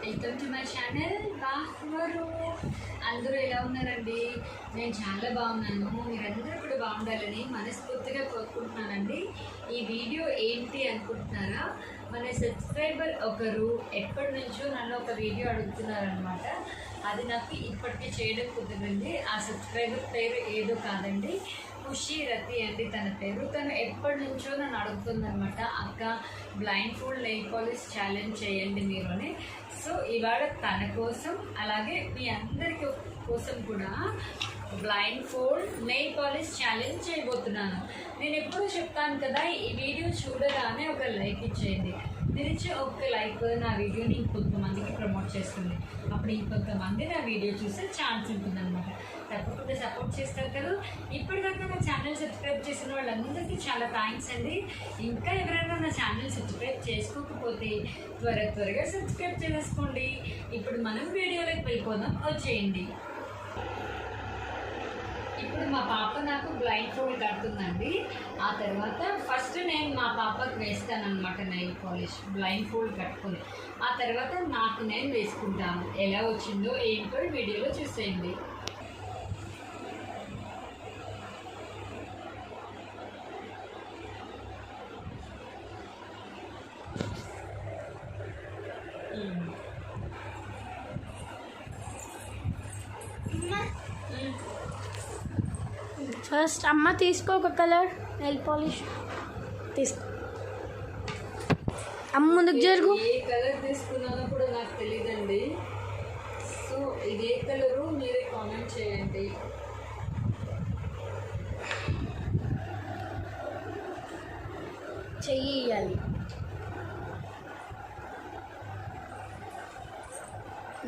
Welcome to my channel బాహ్వరు. అందరూ ఎలా ఉన్నారండి? నేను చాలా బాగున్నాను. మీరందరూ కూడా బాగుండాలని మనస్ఫూర్తిగా కోరుకుంటున్నానండి. ఈ వీడియో ఏంటి అనుకుంటున్నారా? మన సబ్స్క్రైబర్ ఒకరు ఎప్పటి నుంచో నన్ను ఒక వీడియో అడుగుతున్నారనమాట. అది నాకు ఇప్పటికీ చేయడం కుదిరింది. ఆ సబ్స్క్రైబర్ పేరు ఏదో కాదండి, ఖుషి రతి అండి తన పేరు. తను ఎప్పటి నుంచో నన్ను అడుగుతుందనమాట, అక్క blind fold nail polish challenge చేయండి మీరుని. సో ఇవాళ తన కోసం అలాగే మీ అందరికీ కోసం కూడా blind fold nail polish challenge చేయబోతున్నాను. నేను ఎప్పుడూ చెప్తాను కదా, ఈ వీడియో చూడగానే ఒక లైక్ ఇచ్చేయండి. మీరు ఇచ్చే ఒక లైక్ నా వీడియోని ఇంకొంతమందికి ప్రమోట్ చేస్తుంది. అప్పుడు ఇంకొంతమంది నా వీడియో చూసే ఛాన్స్ ఉంటుందన్నమాట. తప్పకుండా సపోర్ట్ చేస్తారు కదా. ఇప్పటిదాకా నా ఛానల్ సబ్స్క్రైబ్ చేసిన వాళ్ళందరికీ చాలా థ్యాంక్స్ అండి. ఇంకా ఎవరైనా నా ఛానల్ సబ్స్క్రైబ్ చేసుకోకపోతే త్వరగా సబ్స్క్రైబ్ చేసుకోండి. ఇప్పుడు మనం వీడియోలోకి వెళ్ళిపోదాం, వచ్చేయండి. ఇప్పుడు మా పాప నాకు బ్లైండ్ ఫోల్డ్ కడుతుందండి. ఆ తర్వాత ఫస్ట్ నేను మా పాపకు వేస్తానన్నమాట నెయిల్ పాలిష్ బ్లైండ్ ఫోల్డ్ కట్టుకొని. ఆ తర్వాత నాకు నేను వేసుకుంటాను. ఎలా వచ్చిందో ఏంటో వీడియోలో చూసేయండి. ఫస్ట్ అమ్మ తీసుకో ఒక కలర్ నెయిల్ పాలిష్ తీసుకో. అమ్మ ముందుకు జరుగు. ఏ కలర్ తీసుకున్నానో కూడా నాకు తెలియదండి. సో ఇదే కలరు మీరే కామెంట్ చేయండి. చెయ్యాలి.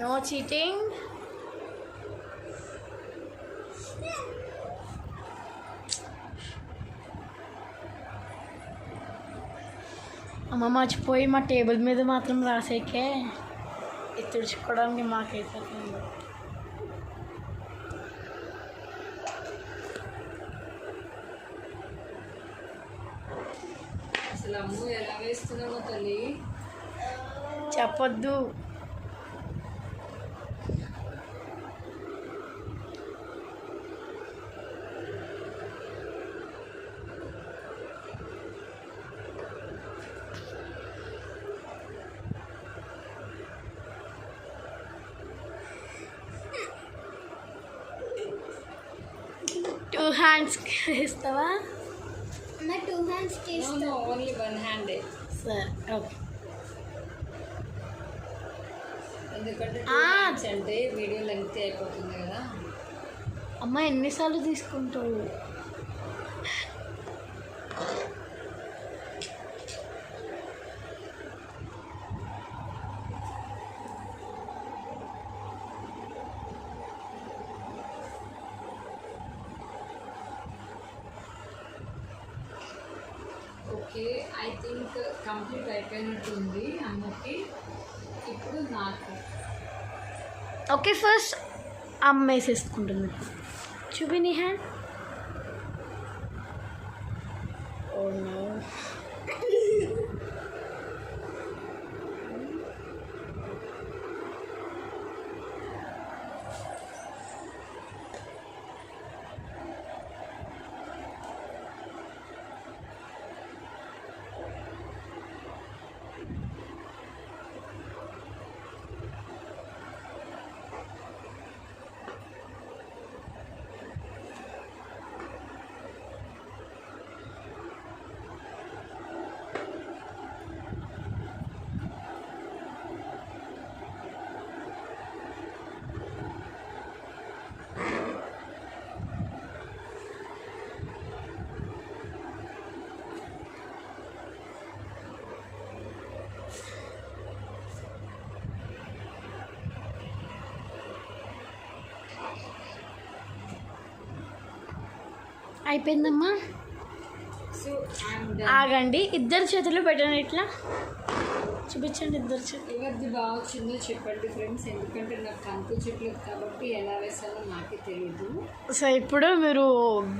No cheating. అమ్మ మర్చిపోయి మా టేబుల్ మీద మాత్రం రాసేకే తుడుచుకోవడానికి మాకైపోతుంది. అసలు అమ్ము ఎలా వేస్తున్నామో తల్లి చెప్పొద్దు. టూ హ్యాండ్స్ ఇస్తావా? టూ హ్యాండ్స్ ఓన్లీ వన్ హ్యాండే. సరే ఓకే. ఎందుకంటే టూ హ్యాండ్స్ అంటే వీడియో లెంగ్త్ అయిపోతుంది కదా. అమ్మ ఎన్నిసార్లు తీసుకుంటావు? ఓకే, ఐ థింక్ కంప్లీట్ అయిపోయినట్టుంది అమ్మకి. ఇప్పుడు నాకు ఓకే, ఫస్ట్ అమ్మ వేసేసుకుంటుంది. చూపి నీ హ్యాండ్. Oh no. అయిపోయిందమ్మా. సో ఆగండి, ఇద్దరు చేతులు పెట్టండి. ఇట్లా చూపించండి ఇద్దరు చేతులు. ఎవరిది బాగా వచ్చిందో చెప్పండి ఫ్రెండ్స్. ఎందుకంటే నాకు కనిపించట్లేదు కాబట్టి ఎలా వేసాలో నాకే తెలియదు. సో ఇప్పుడు మీరు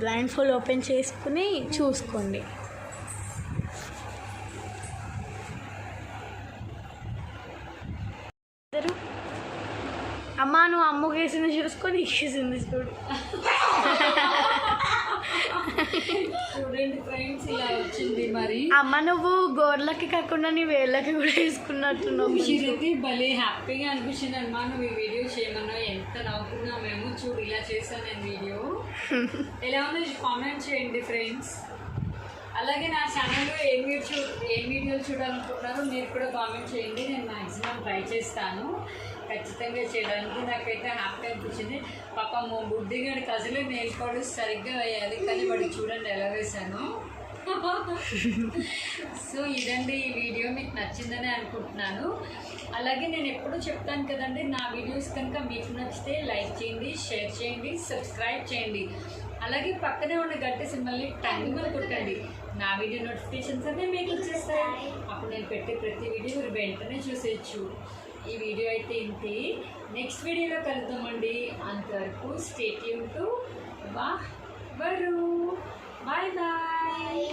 బ్లైండ్ ఫోల్డ్ ఓపెన్ చేసుకుని చూసుకోండి. ఇద్దరు అమ్మ నువ్వు అమ్మకి వేసింది చూసుకొని వేసింది చూడు. చూడండి ఫ్రెండ్స్, ఇలా వచ్చింది మరి. అమ్మ నువ్వు గోర్లకి కాకుండా నీ వేళ్ళకి కూడా వేసుకున్నట్టున్నావు. శృతి భలే హ్యాపీగా అనిపించింది అమ్మా నువ్వు ఈ వీడియో చేయమన్నా. ఎంత నవ్వుకున్నా మేము. చూడు ఇలా చేశాను నేను వీడియో. ఎలా ఉందో కామెంట్ చేయండి ఫ్రెండ్స్. అలాగే నా ఛానల్లో ఏం వీడియోలు చూడాలనుకుంటున్నారో మీరు కూడా కామెంట్ చేయండి. నేను మ్యాక్సిమం ట్రై చేస్తాను ఖచ్చితంగా చేయడానికి. నాకైతే హ్యాపీ అనిపించింది. పాపం బుద్ధిగాడికి అసలు నెయిల్ పాలిష్ సరిగ్గా వేయాలి, కానీ వాడు చూడండి ఎలా వేశాను. సో ఇదండి ఈ వీడియో, మీకు నచ్చిందని అనుకుంటున్నాను. అలాగే నేను ఎప్పుడూ చెప్తాను కదండి, నా వీడియోస్ కనుక మీకు నచ్చితే లైక్ చేయండి, షేర్ చేయండి, సబ్స్క్రైబ్ చేయండి. అలాగే పక్కనే ఉన్న గంట సింబల్ని టంగుమని కొట్టండి. నా వీడియో నోటిఫికేషన్స్ అన్నీ మీకు వచ్చేస్తాయి. అప్పుడు నేను పెట్టే ప్రతి వీడియో మీరు వెంటనే చూసేయచ్చు. ఈ వీడియో అయితే ఇంతే. నెక్స్ట్ వీడియోలో కలుద్దామండి. అంతవరకు స్టే ట్యూన్ టు వా వరు. Bye bye.